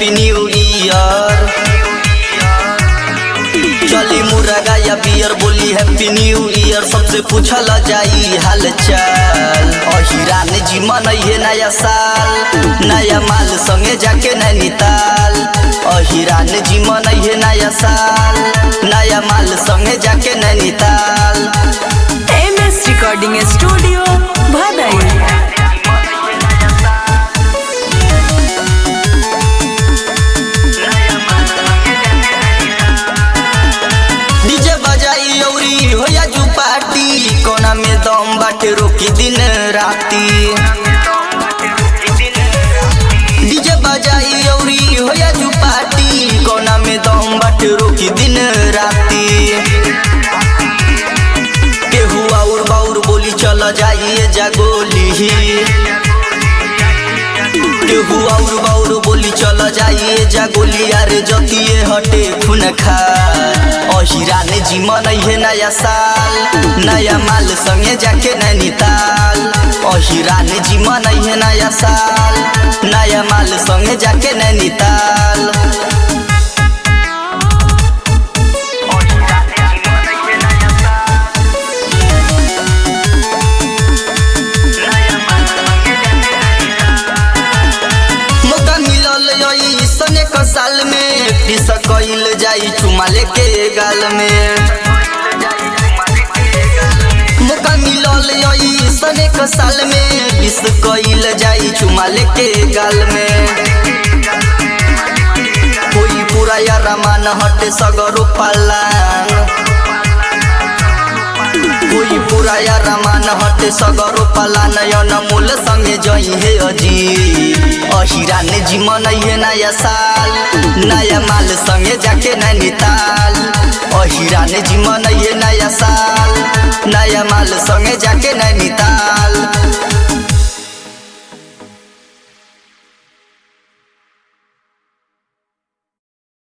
Happy new year. चली मुर्गा या बियर बोली हैप्पी न्यू ईयर। सबसे पूछल जाई हाल चाल। अहिरान जी मनइहे नया साल, नया माल संगे जाके नैनीताल। अहिरान जी मनइहे नया साल, नया माल संगे जाके नैनीताल। MS रिकॉर्डिंग स्टूडियो भदई। डीजे बजाई औरी होया जू पार्टी, कोना में दम बाटे रोकी दिन राती। डीजे बजाई औरी होया जू पार्टी, कोना में दम बाटे रोकी दिन राती। केहू और बाउर बोली चल जाइए जागोली। केहू और बाउर बोली चल जाइए जागोली। अरे जतिए हटे खून खा। अहिरान जी मनइहे नया साल, नया माल संगे जाके नैनीताल। अहिरान जी मनइहे नया साल, नया माल संगे जाके नैनीताल। मौका मिलल सने क साल में, पिस कइल जाई चुमा लेके गाल में। मौका मिलल सने क साल में, पिस कइल जाई चुमा लेके गाल में। कोई पूरा या रमान हटे सगरो पालान। कोई पूरा या रमान हटे सगरो पालान। अनमोल संगे जइहे अजी। अहिरान जी मनइहे नया साल, नया माल संगे जाके नैनीताल। अहिरान जी मनइहे नया साल, नया माल संगे जाके नैनीताल।